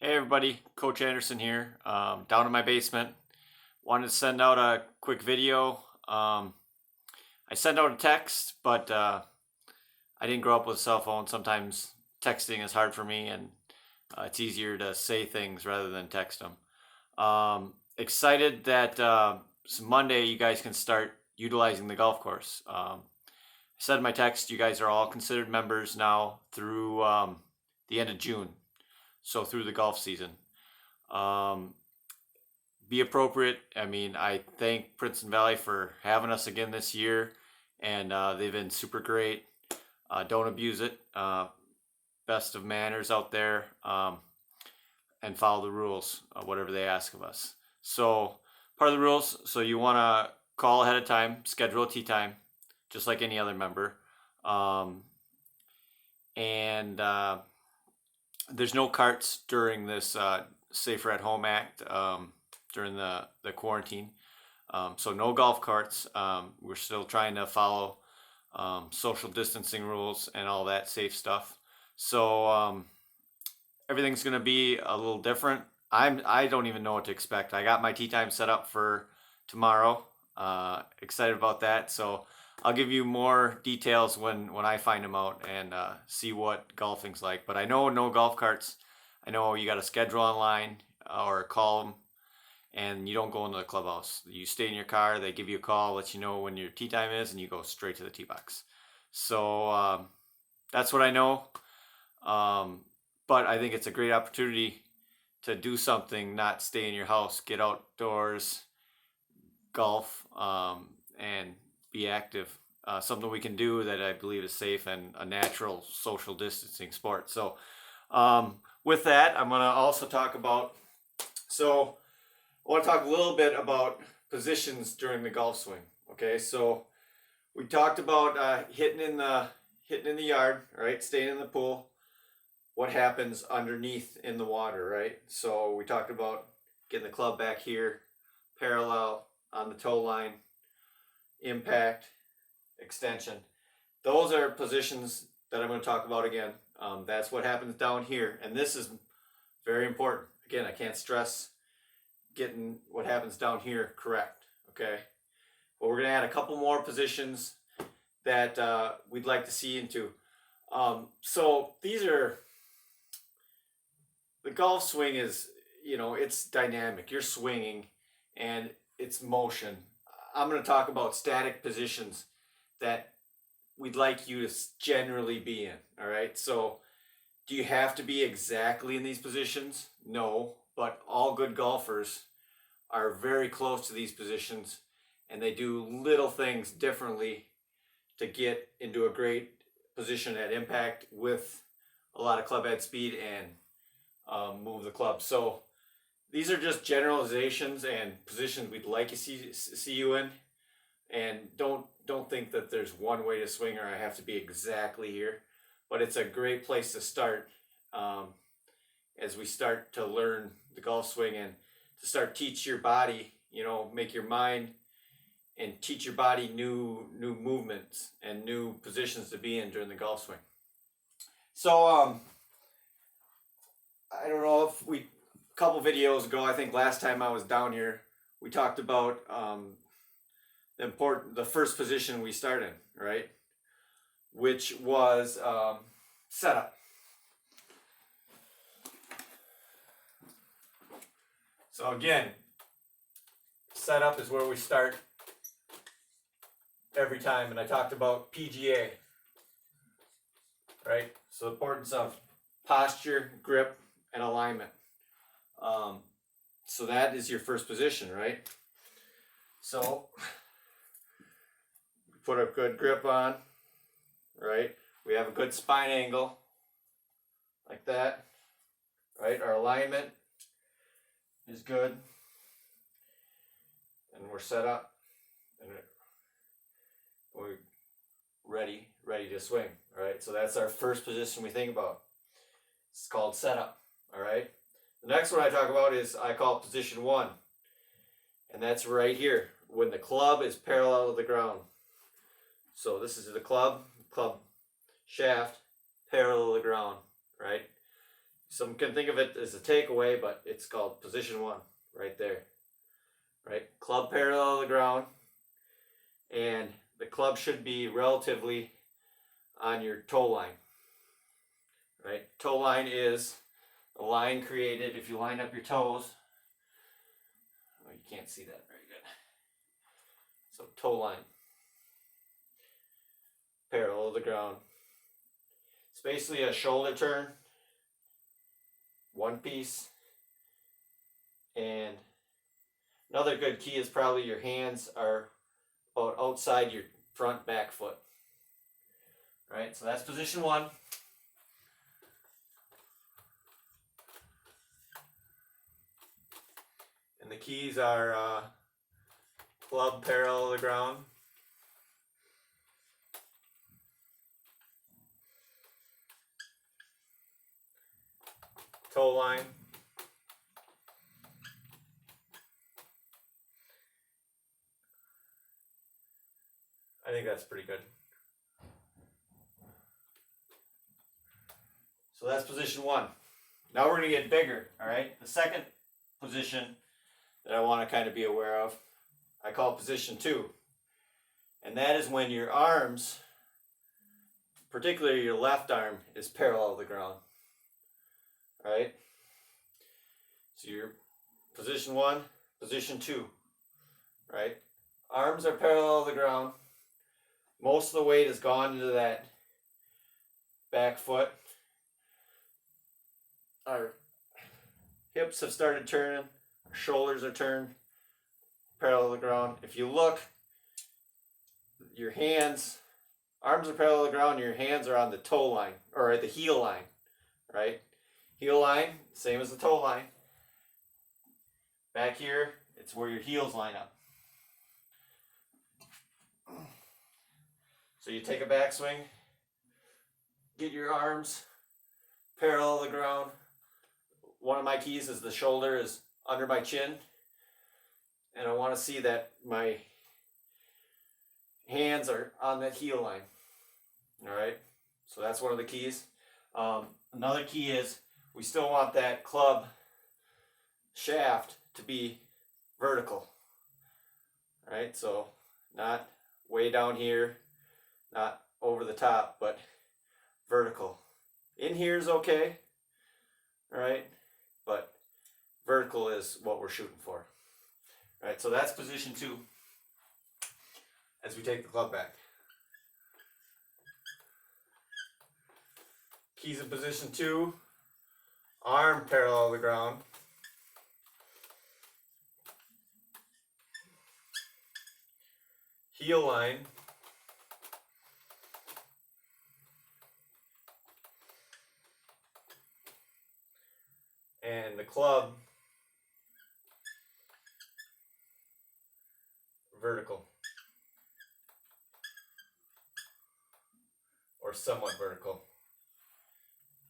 Hey everybody, Coach Anderson here, down in my basement. Wanted to send out a quick video. I sent out a text, but I didn't grow up with a cell phone. Sometimes texting is hard for me, and it's easier to say things rather than text them. Excited that Monday you guys can start utilizing the golf course. I said in my text, you guys are all considered members now through the end of June, so through the golf season. Um, be appropriate. I mean, I thank Princeton Valley for having us again this year, and they've been super great. Don't abuse it. Best of manners out there, and follow the rules, whatever they ask of us. So, part of the rules, so you want to call ahead of time, schedule a tee time, just like any other member. Um, and there's no carts during this Safer at Home Act during the quarantine. So no golf carts. We're still trying to follow social distancing rules and all that safe stuff. So everything's going to be a little different. I don't even know what to expect. I got my tee time set up for tomorrow. Excited about that. So I'll give you more details when I find them out and see what golfing's like. But I know no golf carts. I know you got to schedule online or call them, and you don't go into the clubhouse. You stay in your car. They give you a call, let you know when your tee time is, and you go straight to the tee box. So that's what I know. But I think it's a great opportunity to do something, not stay in your house, get outdoors, golf, and be active. Something we can do that I believe is safe and a natural social distancing sport. So, with that, I'm going to also talk about. So, I want to talk a little bit about positions during the golf swing. Okay, so we talked about hitting in the yard, right? Staying in the pool. What happens underneath in the water, right? So we talked about getting the club back here, parallel on the toe line, impact, extension. Those are positions that I'm going to talk about again. That's what happens down here, and this is very important. Again, I can't stress getting what happens down here correct. Okay, but we're going to add a couple more positions that we'd like to see into. So these are the golf swing is, it's dynamic. You're swinging and it's motion. I'm going to talk about static positions that we'd like you to generally be in. All right. So, do you have to be exactly in these positions? No, but all good golfers are very close to these positions, and they do little things differently to get into a great position at impact with a lot of club head speed and move the club. So these are just generalizations and positions we'd like to see you in. And don't think that there's one way to swing or I have to be exactly here. But it's a great place to start as we start to learn the golf swing and to start teach your body, make your mind and teach your body new movements and new positions to be in during the golf swing. So I don't know if a couple videos ago, I think last time I was down here, we talked about the first position we start in, right? Which was setup. So again, setup is where we start every time, and I talked about PGA, right? So the importance of posture, grip, and alignment. So that is your first position, right? So put a good grip on, right? We have a good spine angle, like that, right? Our alignment is good, and we're set up, and we're ready to swing, all right? So that's our first position we think about. It's called setup, all right? The next one I talk about is I call position one, and that's right here when the club is parallel to the ground. So this is the club shaft parallel to the ground, right? some can think of it as a takeaway, but it's called position one right there. Right? Club parallel to the ground, and the club should be relatively on your toe line. Right? Toe line is a line created if you line up your toes. Oh, you can't see that very good. So toe line, parallel to the ground. It's basically a shoulder turn, one piece, and another good key is probably your hands are about outside your front back foot. Right, so that's position one. And the keys are club parallel to the ground, toe line, I think that's pretty good. So that's position one. Now we're going to get bigger, all right? The second position that I want to kind of be aware of, I call position two. And that is when your arms, particularly your left arm, is parallel to the ground. All right? So your position one, position two, right? Arms are parallel to the ground. Most of the weight has gone into that back foot. Our hips have started turning, our shoulders are turned parallel to the ground. If you look, your hands, arms are parallel to the ground, your hands are on the toe line, or at the heel line, right? Heel line, same as the toe line. Back here, it's where your heels line up. So you take a backswing, get your arms parallel to the ground. One of my keys is the shoulder is under my chin. And I want to see that my hands are on that heel line. All right, so that's one of the keys. Another key is we still want that club shaft to be vertical. All right, so not way down here, not over the top, but vertical. In here is okay, all right, but vertical is what we're shooting for. All right, so that's position two as we take the club back. Keys in position two, arm parallel to the ground. Heel line. And the club vertical. Or somewhat vertical.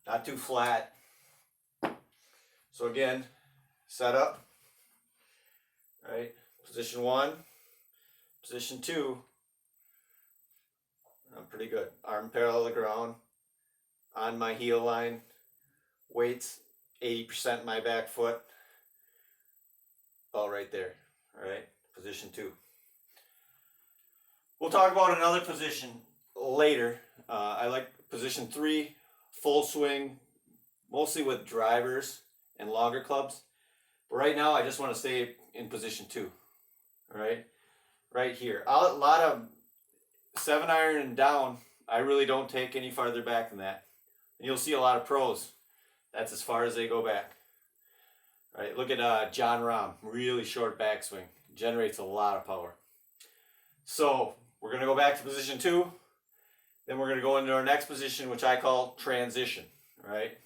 Not too flat. So again, set up. Right? Position one, position two. I'm pretty good. Arm parallel to the ground. On my heel line. Weights 80% my back foot. All right there. All right, position two. We'll talk about another position later. I like position three, full swing, mostly with drivers and longer clubs. But right now, I just want to stay in position two. All right, right here. A lot of 7-iron and down, I really don't take any farther back than that. And you'll see a lot of pros. That's as far as they go back. All right, look at Jon Rahm, really short backswing, generates a lot of power. So we're going to go back to position two. Then we're going to go into our next position, which I call transition. All right.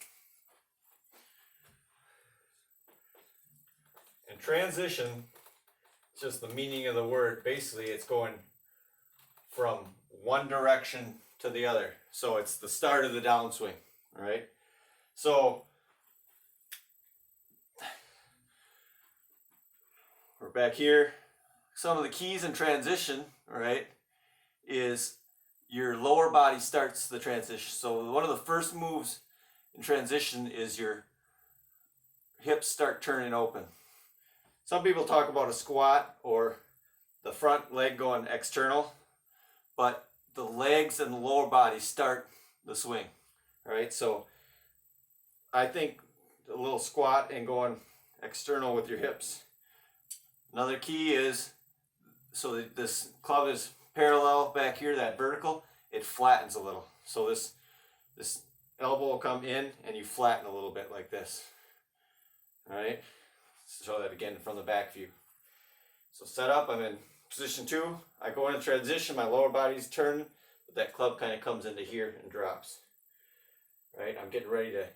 And transition, just the meaning of the word. Basically, it's going from one direction to the other. So it's the start of the downswing. All right. So we're back here. Some of the keys in transition, all right, is your lower body starts the transition. So one of the first moves in transition is your hips start turning open. Some people talk about a squat or the front leg going external, but the legs and the lower body start the swing. All right, so I think a little squat and going external with your hips. Another key is, so that this club is parallel back here, that vertical, it flattens a little. So this elbow will come in and you flatten a little bit like this. All right, show that again from the back view. So set up, I'm in position 2. I go into transition, my lower body's turning, but that club kind of comes into here and drops. All right, I'm getting ready to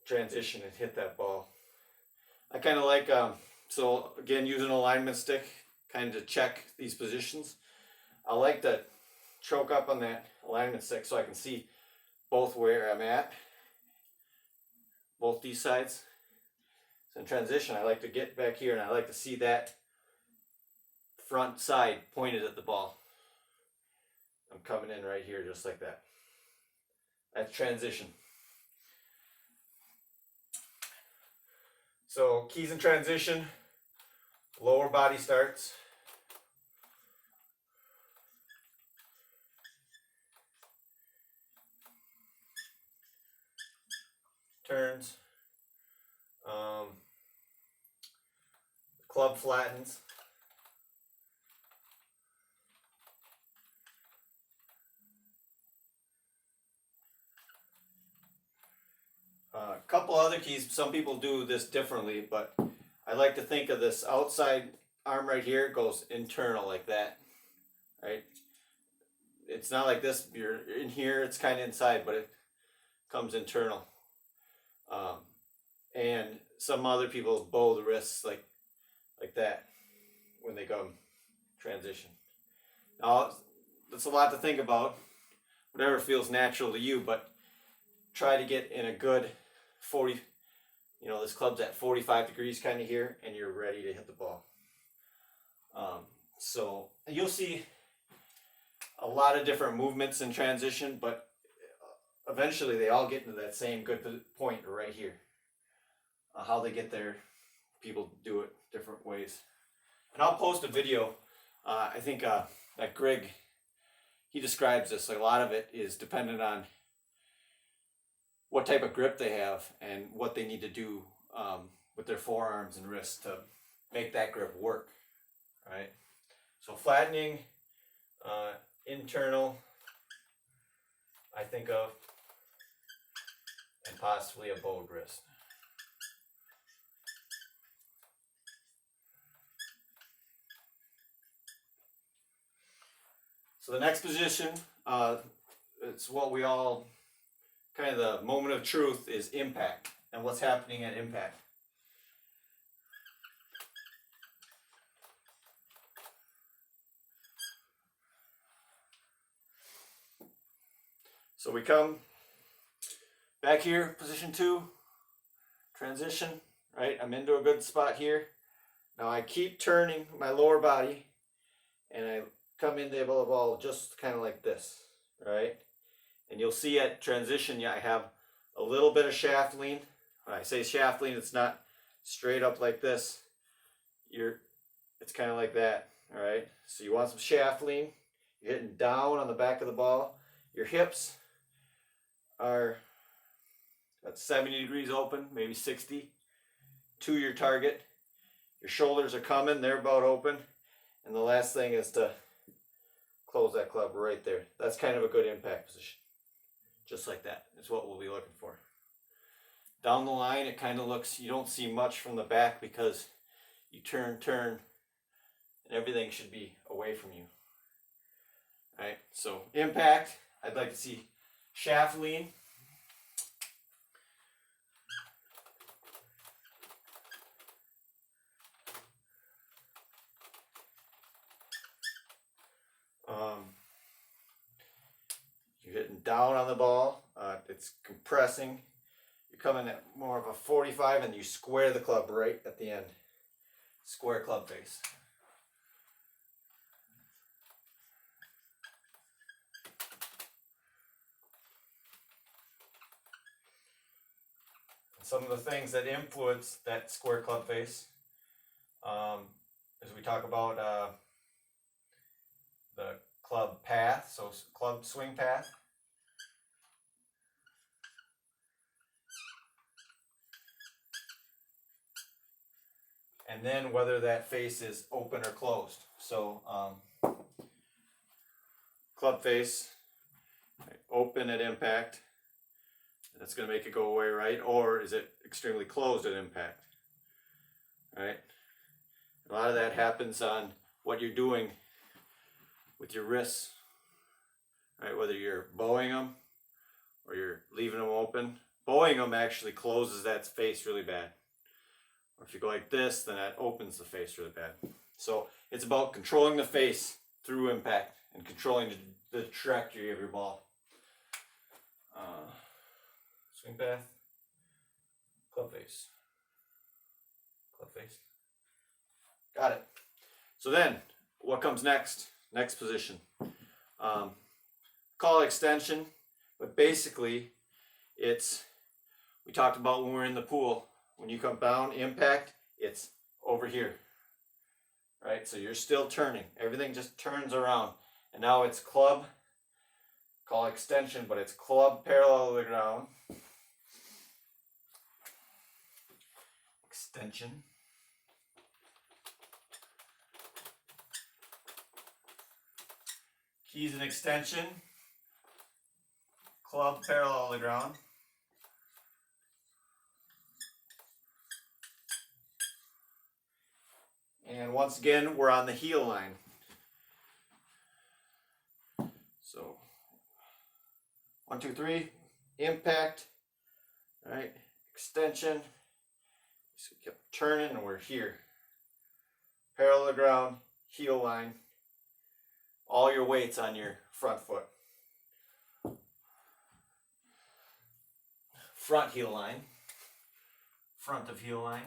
transition and hit that ball. I kind of like, so again, using an alignment stick, kind of to check these positions. I like to choke up on that alignment stick so I can see both where I'm at, both these sides. So in transition, I like to get back here and I like to see that front side pointed at the ball. I'm coming in right here just like that. That's transition. So keys in transition, lower body starts. Turns. Club flattens. A couple other keys, some people do this differently, but I like to think of this outside arm right here goes internal like that, right? It's not like this, you're in here, it's kind of inside, but it comes internal. And some other people bow the wrists like that when they go transition. Now, that's a lot to think about, whatever feels natural to you, but try to get in a good 40, this club's at 45 degrees kind of here, and you're ready to hit the ball. So you'll see a lot of different movements in transition, but eventually they all get into that same good point right here. How they get there, people do it different ways. And I'll post a video. I think that Greg, he describes this. A lot of it is dependent on what type of grip they have and what they need to do with their forearms and wrists to make that grip work. All right. So flattening, internal, I think of, and possibly a bowed wrist. So the next position, it's what we all, kind of the moment of truth is impact and what's happening at impact. So we come back here, position 2, transition, right? I'm into a good spot here. Now I keep turning my lower body and I come into the ball just kind of like this, right? And you'll see at transition, I have a little bit of shaft lean. When I say shaft lean, it's not straight up like this. It's kind of like that, all right? So you want some shaft lean. You're hitting down on the back of the ball. Your hips are at 70 degrees open, maybe 60, to your target. Your shoulders are coming, they're about open. And the last thing is to close that club right there. That's kind of a good impact position. Just like that is what we'll be looking for. Down the line, it kind of looks, you don't see much from the back because you turn, and everything should be away from you. All right, so impact, I'd like to see shaft lean. You're hitting down on the ball, it's compressing. You're coming at more of a 45 and you square the club right at the end. Square club face. some of the things that influence that square club face, as we talk about the club path, so club swing path. And then whether that face is open or closed. So club face, open at impact, that's going to make it go away, right? Or is it extremely closed at impact, right? A lot of that happens on what you're doing with your wrists, right? Whether you're bowing them or you're leaving them open. Bowing them actually closes that face really bad. Or if you go like this, then that opens the face really bad. So it's about controlling the face through impact and controlling the trajectory of your ball. Swing path, club face, club face. Got it. So then, what comes next? Next position. Call it extension, but basically, we talked about when we're in the pool. When you come down, impact, it's over here, right? So you're still turning. Everything just turns around. And now it's club, call it extension, but it's club parallel to the ground. Extension. Keys and extension, club parallel to the ground. And once again, we're on the heel line. So, 1, 2, 3, impact, right? Extension. So we kept turning and we're here. Parallel to the ground, heel line. All your weight's on your front foot. Front heel line. Front of heel line.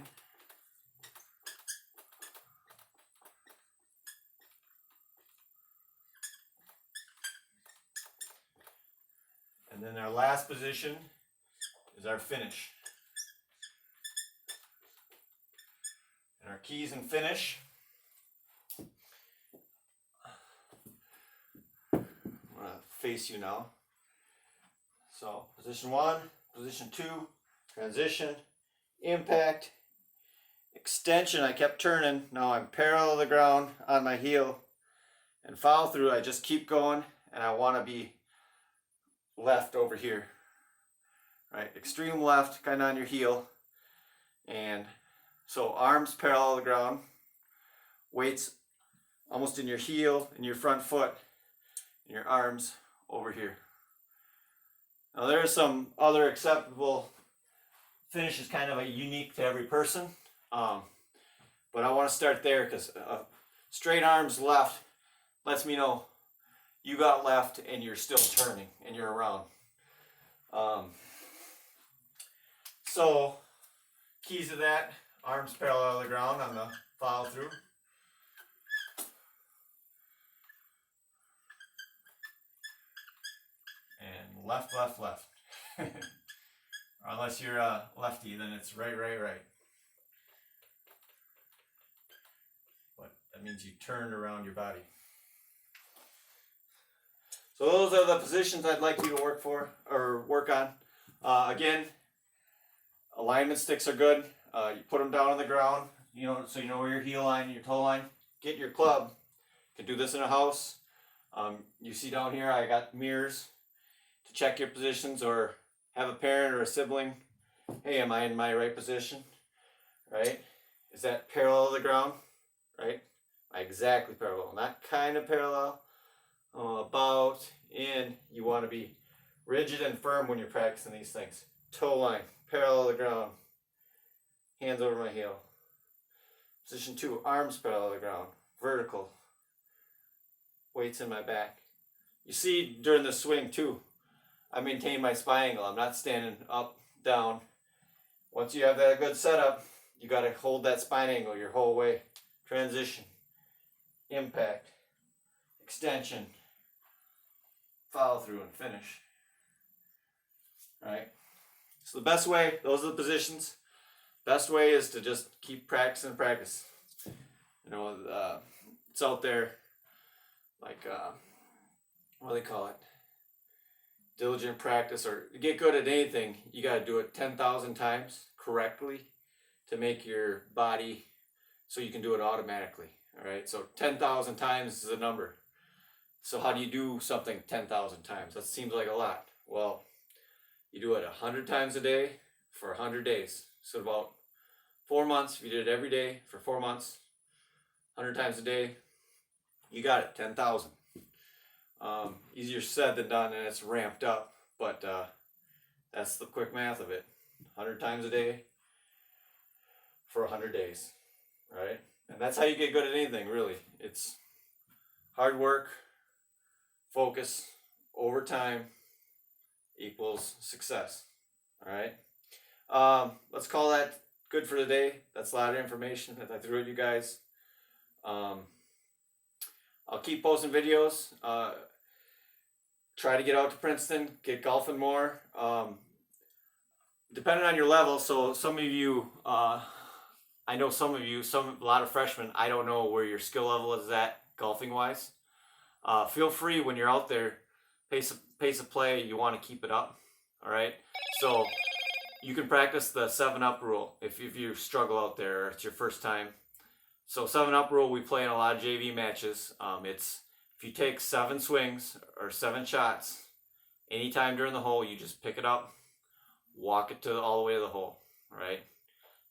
And then our last position is our finish. And our keys and finish. I'm going to face you now. So position 1, position 2, transition, impact, extension. I kept turning. Now I'm parallel to the ground on my heel. And follow through, I just keep going, and I want to be left over here, right? Extreme left, kind of on your heel. And so arms parallel to the ground, weights almost in your heel, in your front foot, and your arms over here. Now there are some other acceptable finishes, kind of unique to every person, but I want to start there because straight arms left lets me know you got left and you're still turning and you're around. So keys to that, arms parallel to the ground on the follow through. And left, left, left. Or unless you're a lefty, then it's right, right, right. But that means you turned around your body. So those are the positions I'd like you to work on. Again, alignment sticks are good. You put them down on the ground, so you know where your heel line and your toe line. Get your club. You can do this in a house. You see down here, I got mirrors to check your positions, or have a parent or a sibling. Hey, am I in my right position? Right? Is that parallel to the ground? Right? Exactly parallel. Not kind of parallel. About in. You want to be rigid and firm when you're practicing these things. Toe line, parallel to the ground. Hands over my heel. Position 2, arms parallel to the ground. Vertical. Weights in my back. You see during the swing too, I maintain my spine angle. I'm not standing up, down. Once you have that good setup, you got to hold that spine angle your whole way. Transition. Impact. Extension. Follow through and finish. Right? So the best way, those are the positions. Best way is to just keep practicing and practice. You know, it's out there like what do they call it? Diligent practice, or to get good at anything, you got to do it 10,000 times correctly to make your body so you can do it automatically. All right, so 10,000 times is a number. So how do you do something 10,000 times? That seems like a lot. Well, you do it 100 times a day for 100 days. So about 4 months, if you did it every day for 4 months, 100 times a day, you got it, 10,000. Easier said than done, and it's ramped up, but that's the quick math of it. 100 times a day for 100 days, right? And that's how you get good at anything, really. It's hard work, focus, over time equals success, all right? Let's call that good for today. That's a lot of information that I threw at you guys. I'll keep posting videos. Try to get out to Princeton, get golfing more. Depending on your level, so some of you, I know some of you, a lot of freshmen, I don't know where your skill level is at golfing wise. Feel free when you're out there, pace of play, you want to keep it up, all right? So you can practice the 7-up rule if you struggle out there or it's your first time. So 7-up rule, we play in a lot of JV matches. It's if you take 7 swings or 7 shots, anytime during the hole, you just pick it up, walk it all the way to the hole, right?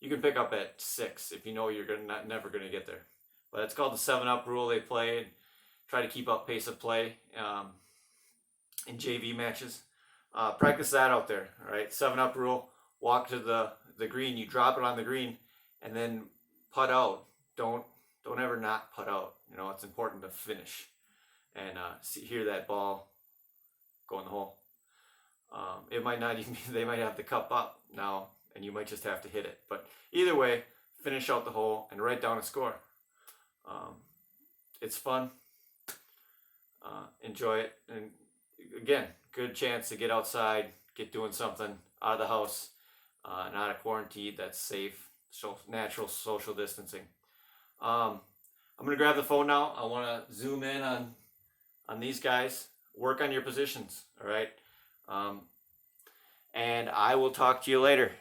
You can pick up at 6 if you know you're never going to get there. But it's called the 7-up rule. They play and try to keep up pace of play in JV matches. Practice that out there, all right? 7-up rule, walk to the green, you drop it on the green, and then putt out. Don't ever not putt out. You know, it's important to finish and hear that ball go in the hole. It might not even be, they might have the cup up now, and you might just have to hit it. But either way, finish out the hole and write down a score. It's fun. Enjoy it. And again, good chance to get outside, get doing something out of the house, not a quarantine that's safe, natural social distancing. I'm going to grab the phone now. I want to zoom in on these guys. Work on your positions, all right? And I will talk to you later.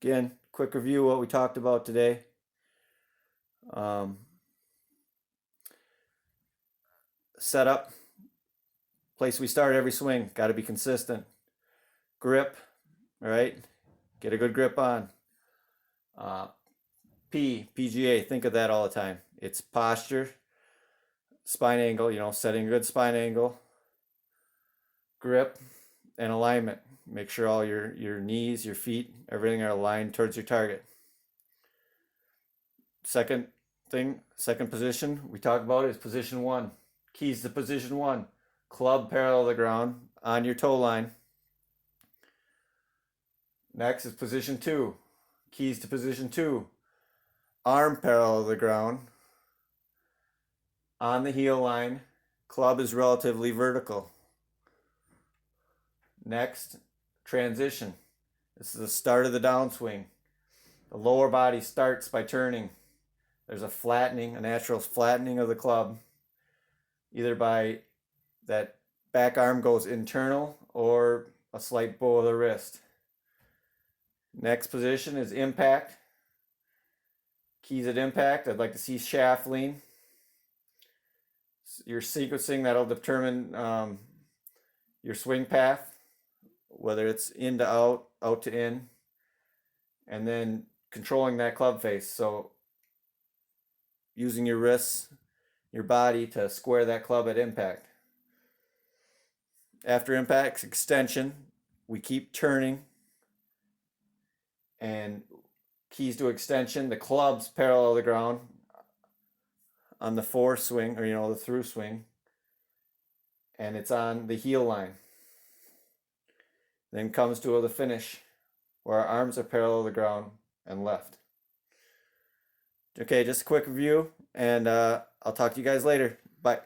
Again, quick review of what we talked about today. Setup. Place we start every swing. Got to be consistent. Grip. All right. Get a good grip on. PGA. Think of that all the time. It's posture, spine angle, you know, setting a good spine angle, grip, and alignment. Make sure all your knees, your feet, everything are aligned towards your target. Second position we talk about is position 1. Keys to position 1. Club parallel to the ground on your toe line. Next is position 2. Keys to position 2. Arm parallel to the ground on the heel line. Club is relatively vertical. Next, transition. This is the start of the downswing. The lower body starts by turning. There's a flattening, a natural flattening of the club, either by that back arm goes internal or a slight bow of the wrist. Next position is impact. Keys at impact, I'd like to see shaft lean. Your sequencing, that'll determine your swing path, whether it's in to out, out to in, and then controlling that club face. So using your wrists, your body to square that club at impact. After impact, extension, we keep turning, and keys to extension, the club's parallel to the ground on the foreswing, or the through swing, and it's on the heel line. Then comes to the finish, where our arms are parallel to the ground and left. Okay, just a quick review, and I'll talk to you guys later. Bye.